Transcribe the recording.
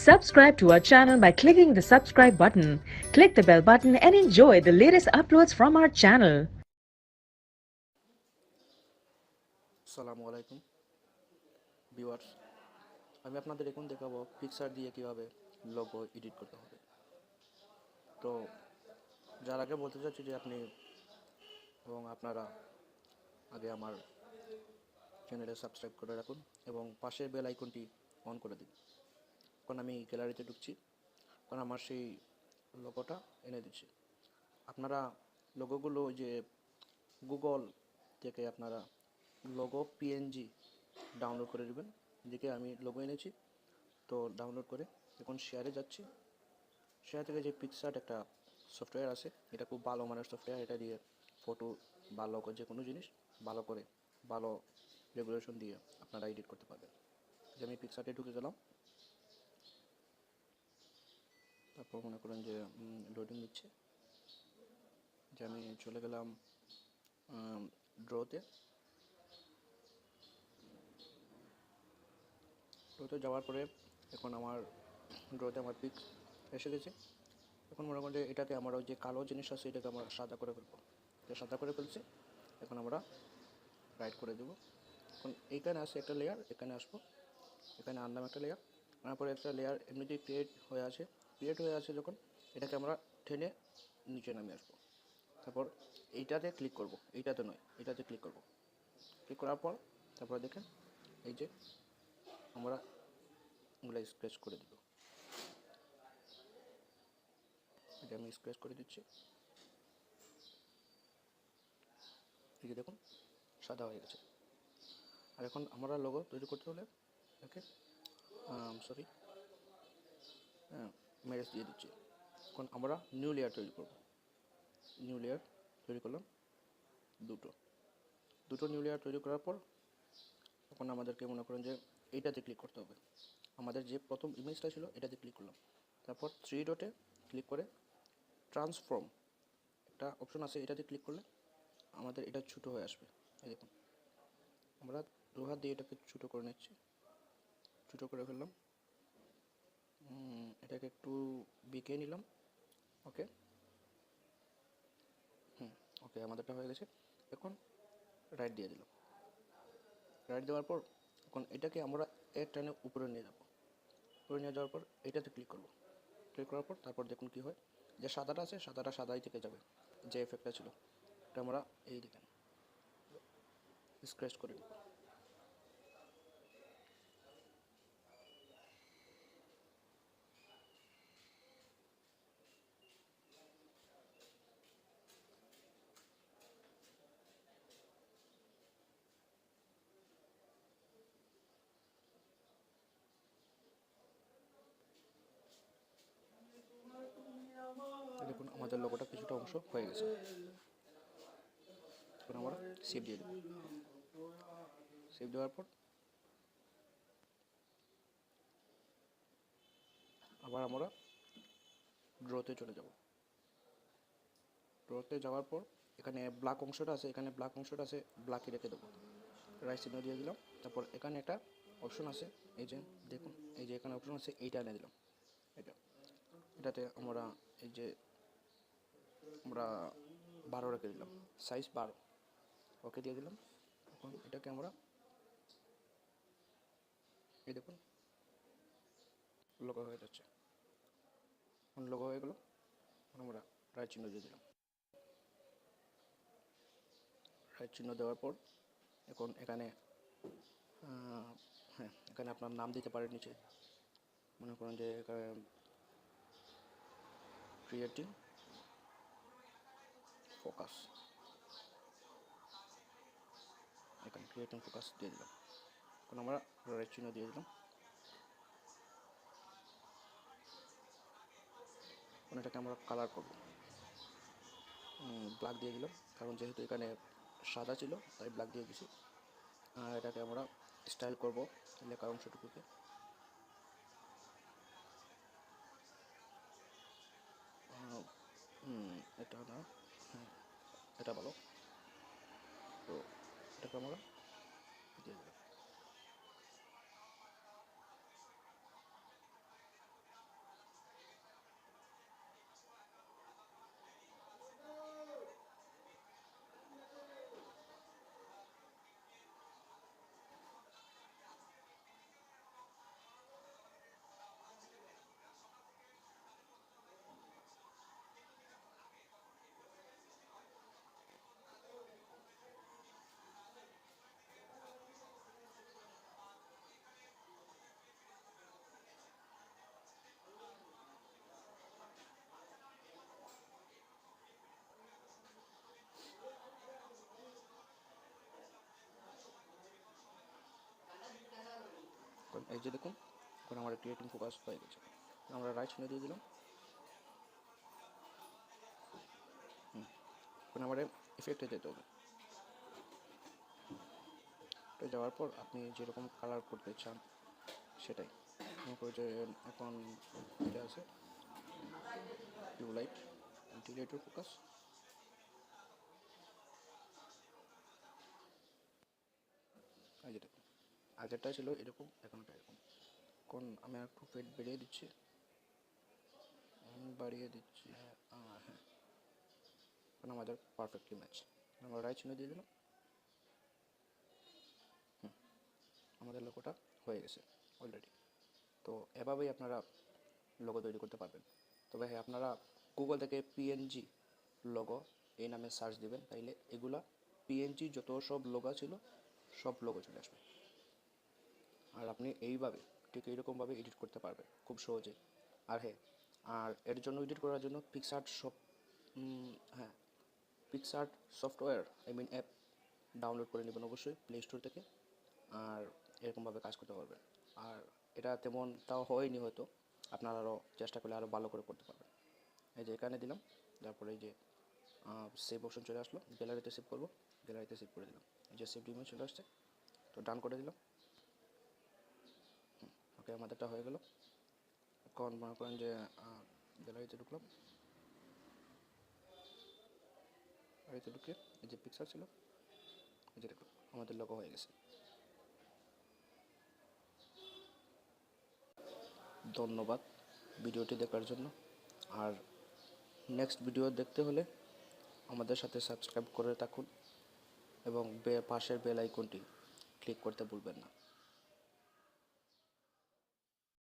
Subscribe to our channel by clicking the subscribe button. Click the bell button and enjoy the latest uploads from our channel. আসসালামু আলাইকুম viewers, আমি আপনাদের এখন দেখাবো picture দিয়ে কীভাবে লোগো এডিট করতে হবে। তো যার আগে বলতে চাচ্ছি যে আপনি এবং আপনারা আগে আমার চ্যানেলে সাবস্ক্রাইব করে রাখুন এবং পাশের বেল আইকনটি অন করে দিন। কারণ আমি গ্যালারিতে ঢুকছি, কারণ আমার সেই লোগোটা এনে দিচ্ছি। আপনারা লোগোগুলো যে গুগল থেকে আপনারা লোগো পিএনজি ডাউনলোড করে নেবেন। এদিকে আমি লোগো এনেছি, তো ডাউনলোড করে এখন শেয়ারে যাচ্ছি। শেয়ার থেকে যে পিকআর্ট একটা সফটওয়্যার আছে, এটা খুব ভালো মানের সফটওয়্যার। এটা দিয়ে ফটো বা লোগো যে কোনো জিনিস ভালো করে ভালো রেগুলেশন দিয়ে আপনারা এডিট করতে পারবেন। যে আমি পিকআর্টে ঢুকে গেলাম, তারপর মনে করেন যে লোডিং নিচ্ছে, যে আমি চলে গেলাম ড্রোতে যাওয়ার পরে এখন আমার ড্রোতে আমার পিক এসে গেছে। এখন মনে করেন যে এটাকে আমরা ওই যে কালো জিনিস আছে এটাকে আমরা সাদা করে ফেলবো। সাদা করে ফেলছি, এখন আমরা রাইট করে দেবো। এখন এইখানে আসে একটা লেয়ার, এখানে আসবো, এখানে আনলাম একটা লেয়ার, আনার পরে একটা লেয়ার এমনিতেই ক্রিয়েট হয়ে আছে যখন এটাকে আমরা টেনে নিচে নামিয়ে আসবো। তারপর এইটাতে ক্লিক করব, এইটাতে নয়, এটাতে ক্লিক করব। ক্লিক করার পর তারপরে দেখেন এই যে আমরা ওগুলো স্ক্র্যাচ করে দিব। এটা আমি স্ক্র্যাচ করে দিচ্ছি, এই যে দেখুন সাদা হয়ে গেছে। আর এখন আমরা লোগো তৈরি করতে হলে ওকে ম্যারেজ দিয়ে দিচ্ছি। এখন আমরা নিউ লেয়ার তৈরি করব। নিউ লেয়ার তৈরি করলাম দুটো নিউ লেয়ার তৈরি করার পর এখন আমাদেরকে মনে করেন যে এইটাতে ক্লিক করতে হবে। আমাদের যে প্রথম ইমেজটা ছিল এটাতে ক্লিক করলাম, তারপর 3 ডটে ক্লিক করে ট্রান্সফর্ম একটা অপশন আছে, এটাতে ক্লিক করলে আমাদের এটা ছোটো হয়ে আসবে। এই দেখুন আমরা দু হাত দিয়ে এটাকে ছোটো করে নিচ্ছি, ছোটো করে ফেললাম, এটাকে একটু বিকে নিলাম। ওকে ওকে আমাদেরটা হয়ে গেছে। এখন রাইট দিয়ে দিলাম। রাইট দেওয়ার পর এখন এটাকে আমরা এক টানে উপরে নিয়ে যাব। উপরে নিয়ে যাওয়ার পর এটাতে ক্লিক করব। ক্লিক করার পর তারপর দেখুন কী হয়, যে সাদাটা আছে সাদাটা সাদাই থেকে যাবে, যে এফেক্টটা ছিল এটা আমরা এই দেখেন স্ক্র্যাচ করে নেব। দেখুন আমাদের লোগোটা কিছুটা অংশ হয়ে গেছে। এখন আমরা সেভ দিয়ে দেব। সেভ দেওয়ার পর আবার আমরা ড্রোতে চলে যাব। ড্রোতে যাওয়ার পর এখানে ব্ল্যাক অংশটা আছে, ব্ল্যাকই রেখে দেবো, রাইট চিহ্ন দিয়ে দিলাম। তারপর এখানে একটা অপশন আছে, এই যে দেখুন এই যে এখানে অপশন আছে, এইটা এনে দিলাম। এটাতে আমরা এই যে আমরা 12 রেখে দিলাম, সাইজ 12, ওকে দিয়ে দিলাম। এখন এটাকে আমরা এই দেখুন লোগো হয়ে যাচ্ছে। এখন লোগো হয়ে গেল, আমরা রাইট চিহ্ন দিয়ে দিলাম। রাইট চিহ্ন দেওয়ার পর এখন এখানে এখানে আপনার নাম দিতে পারেন। নিচে মনে করেন যে ক্রিয়েটিং ফোকাস, এখানে ক্রিয়েটিং ফোকাস দিয়ে দিলাম। এখন আমরা রাইট চিহ্ন দিয়ে দিলাম। এখন এটাকে আমরা কালার করব, ব্ল্যাক দিয়ে দিলাম, কারণ যেহেতু এখানে সাদা ছিল তাই ব্ল্যাক দিয়ে দিছি। আর এটাকে আমরা স্টাইল করব লেখার অংশটুকুকে। এটা না, এটা ভালো, তো এটাকে আমরা দিয়ে দিলাম। এই যে দেখুন, এখন আমার ক্রিয়েটিং ফোকাস হয়ে গেছে। আমরা রাইট চিহ্ন দিয়ে দিলাম। এখন আমার ইফেক্টে যেতে হবে। তো যাওয়ার পর আপনি যেরকম কালার করতে চান সেটাই মনে করো যে এখন এটা আছে ব্লু লাইট ভেন্টিলেটর ফোকাস। এই যে দেখুন, আগেরটা ছিল এরকম, এখন এটা এরকম। এখন আমি একটু ফেট বেড়িয়ে দিচ্ছি, হ্যাঁ। এখন আমাদের পারফেক্টলি ম্যাচ। আমরা রাইট চিহ্ন দিয়ে দিলাম। আমাদের লোগোটা হয়ে গেছে অলরেডি। তো এভাবেই আপনারা লোগো তৈরি করতে পারবেন। তবে হ্যাঁ, আপনারা গুগল থেকে পিএনজি লোগো এই নামে সার্চ দিবেন, তাইলে এগুলা পিএনজি যত সব লোগো ছিল সব লোগো চলে আসবে। আর আপনি এইভাবে ঠিক এইরকমভাবে এডিট করতে পারবেন খুব সহজে। আর হ্যাঁ, আর এর জন্য এডিট করার জন্য পিক্সআর্ট হ্যাঁ, পিক্সআর্ট সফটওয়্যার অ্যাপ ডাউনলোড করে নেবেন অবশ্যই প্লে স্টোর থেকে। আর এরকমভাবে কাজ করতে পারবেন। আর এটা তেমন তাও হয়নি হয়তো, আপনারা আরও চেষ্টা করলে আরও ভালো করে করতে পারবেন। এই যে এখানে দিলাম, তারপরে এই যে সেভ অপশন চলে আসলো, গ্যালারিতে সেভ করবো, গ্যালারিতে সেভ করে দিলাম। এই যে সেভ ইমেজ চলে আসছে, তো ডান করে দিলাম। ওকে, আমাদেরটা হয়ে গেল। এখন মনে করেন যে গ্যালারিতে ঢুকলাম, গ্যালারিতে ঢুকে এই যে পিকচার ছিল, এই যে দেখুন আমাদের লোগো হয়ে গেছে। ধন্যবাদ ভিডিওটি দেখার জন্য। আর নেক্সট ভিডিও দেখতে হলে আমাদের সাথে সাবস্ক্রাইব করে থাকুন এবং পাশের বেল আইকনটি ক্লিক করতে ভুলবেন না।